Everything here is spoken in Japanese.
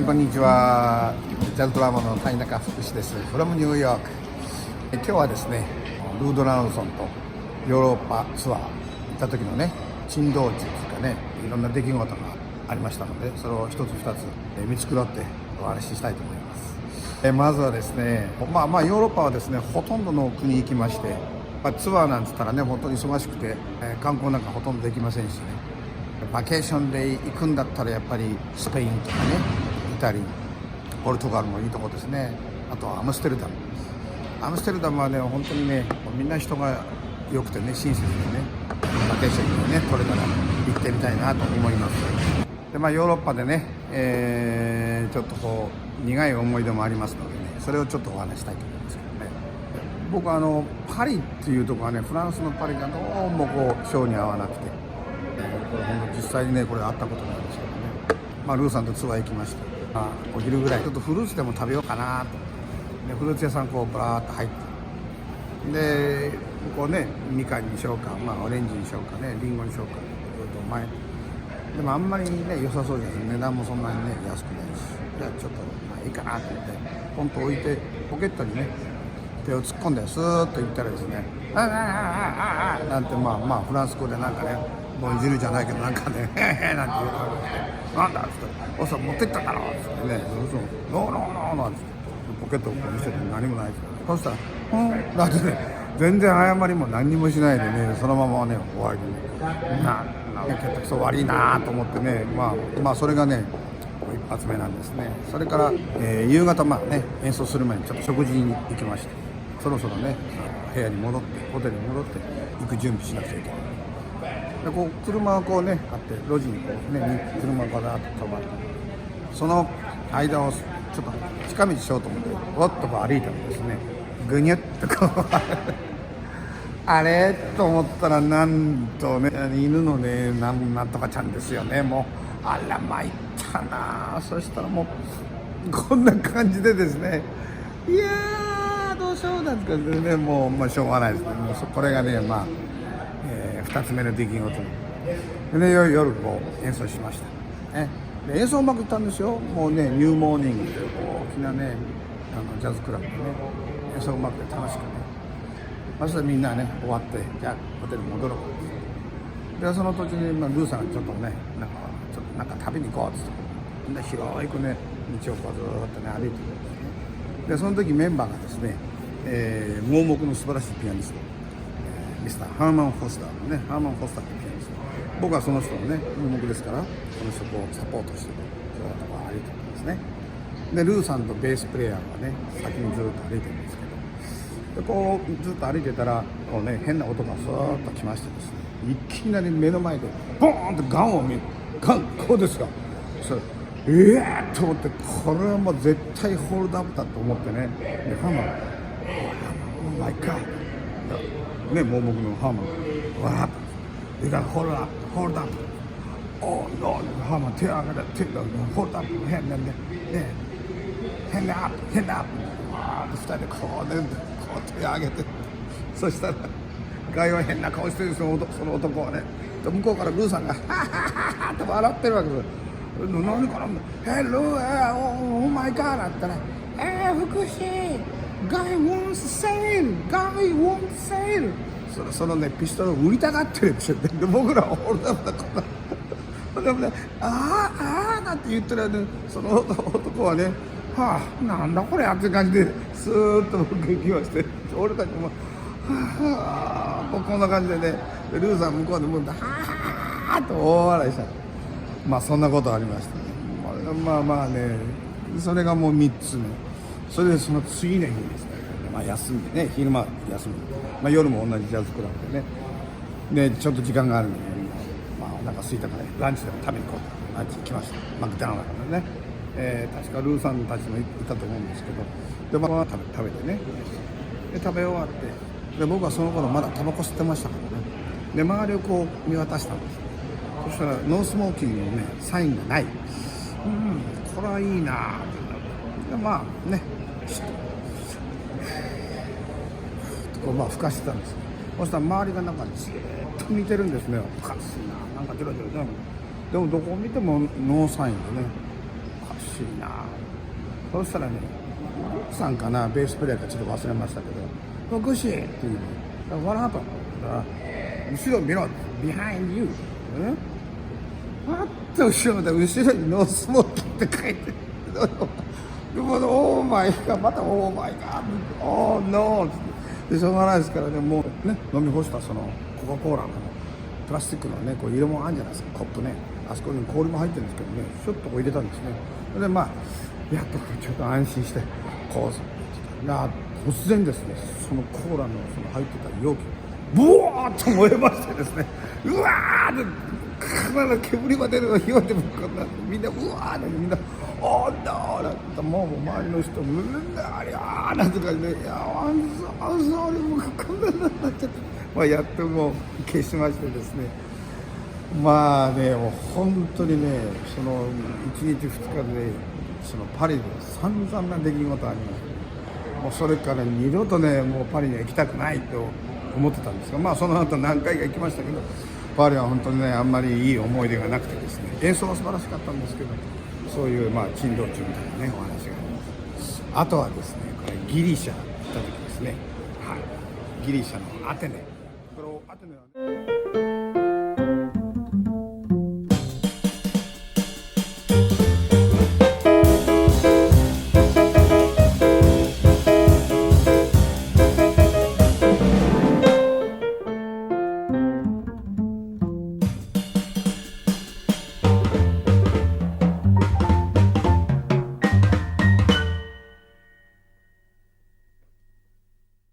こんにちは。ジャズドラマの谷中福士です。from ニューヨーク。今日はですね、ルード・ランドソンとヨーロッパツアー行った時のね、珍道中というかね、いろんな出来事がありましたので、それを一つ二つ見繕ってお話ししたいと思います。まずはですね、ヨーロッパはですね、ほとんどの国行きまして、ツアーなんて言ったらね、本当に忙しくて、観光なんかほとんどできませんしね、バケーションで行くんだったらやっぱりスペインとかね、イタリア、ポルトガルもいいとこですね。あとはアムステルダムはね、本当にね、みんな人が良くてね、親切でね、バケーションにね、これから行ってみたいなと思います。で、ヨーロッパでね、ちょっとこう苦い思い出もありますのでね、それをちょっとお話したいと思いますけどね。僕はパリっていうところはね、フランスのパリがどうもこう性に合わなくて、これ本当実際にね、これ会ったことないんですけどね、ルーさんとツアー行きました。お昼ぐらいちょっとフルーツでも食べようかなと。でフルーツ屋さんこうブラーッと入って、でこうね、みかんにしようか、オレンジにしようかね、リンゴにしようか、前でもあんまりね良さそうです。値段もそんなにね安くないし、じゃあちょっといいかなと思ってポンと置いて、ポケットにね手を突っ込んでスーッといったらですね、なんてフランス語でなんかね、もういじるじゃないけどなんかねなんて言うから、なんだっつって、おさ持ってっただろっつってね、ノーノーノーノーっつってポケットをこう見せて何もないです。そしたらだってね、全然謝りも何にもしないでね、そのままね終わりで、結局そう悪いなと思ってね、それがね一発目なんですね。それから、夕方演奏する前にちょっと食事に行きまして、そろそろね部屋に戻って、ホテルに戻って行く準備しなくちゃいけない。でこう車がこうねあって、路地にこうね車がガーッと止まって、その間をちょっと近道しようと思ってわっとこう歩いたんですね。ぐにゅっとこうあれと思ったら、なんとね犬のねなんとかちゃんですよね。もうあら参ったな。そしたらもうこんな感じでですね、いやーどうしようなんですけどね、もうしょうがないですね。もうこれがね2つ目の出来事でね、夜こう演奏しました、ね、で演奏うまくいったんですよ。もうねニューモーニングという大きなねジャズクラブでね演奏うまくて楽しくね、そしたらみんなね終わって、じゃあホテルに戻ろう。でその途中にルーさんがちょっとねなんか食べに行こうって言って、みんな広くね道をこうずーっとね歩いてるんですね。でその時メンバーがですね、盲目の素晴らしいピアニスト、ミスターハーマン・フォスターのね、ハーマン・フォスターってピアニスト、僕はその人のね盲目ですから、この人をサポートしてずっとこう歩いてるんですね。でルーさんとベースプレーヤーがね先にずっと歩いてるんですけど、でこうずっと歩いてたらこうね変な音がスーッと来ましてですね、いきなり目の前でボーンとガンを見る。ガンこうですよ。それと思って、これはもう絶対ホールドアップだと思ってね、でハーマンオーマイガーね、盲目のハーマンわーっといからホールドアップおーノーハーマン手を上げてホールドアップ変なんで変なアップわーっと2人でこう手を上げて、そしたら外は変な顔してるんですよ、その男はね。向こうからルーさんがハハハハって笑ってるわけですよ。何かな、ヘローオーマイガーだったら、福士ガイウォンスセールそのねピストルを売りたがってるんですよ。で僕らはホールダウンだからでもね、なんて言ったらね、その男はね、なんだこれって感じでスーッと僕行きまして、俺たちももうこんな感じでね、ルーさん向こうでもうはーと大笑いした。そんなことありましたね。それがもう3つ目。それでその次の日ですね、休んでね、昼間休み、夜も同じジャズクラブでね、でちょっと時間があるので、お腹空いたからランチでも食べに行こうとランチに来ました。マクダナルドでね、確かルーさんたちもいたと思うんですけど、で食べてね、で食べ終わって、で僕はその頃まだタバコ吸ってましたからね。で周りをこう見渡したんです。そしたらノースモーキングのねサインがない。これはいいなでねこう吹かしてたんです。そしたら周りがなんかじーっと見てるんですね。おかしいな、なんかジロジロでもどこを見てもノーサインでね、おかししいな。そうしたらね、奥さんかな、ベースプレーかちょっと忘れましたけど、グシーっていうの、What happened? 後ろ見ろ、behind you。パッと後ろ見たら、後ろにノースモーキーって書いてる。でも、オーマイガー、またオーマイガー、オーノーでしょうがないですからね、もうね、飲み干したそのコカ・コーラのプラスチックのね、こう色もあるんじゃないですか、コップね、あそこに氷も入ってるんですけどね、ちょっとこう入れたんですね。で、まあ、やっとちょっと安心して、こう、突然ですね、そのコーラのその入ってた容器、ブワーッと燃えましてですね、うわーって、体煙が出るよってみんなうわーってみんなおーだーなんてもう周りの人みんなありゃーなんとかねいやあんそれもうこんなになっちゃって、まあ、やっともう消しましてですね、まあねもう本当にねその1日2日でそのパリで散々な出来事ありまして、もうそれから二度とねもうパリには行きたくないと思ってたんですが、まあその後何回か行きましたけど、パリは本当にねあんまりいい思い出がなくてですね、演奏は素晴らしかったんですけど、そういうまあ珍道中みたいなねお話があります。あとはですねこれギリシャ行った時ですね、はい、ギリシャのアテネ、これをアテネはね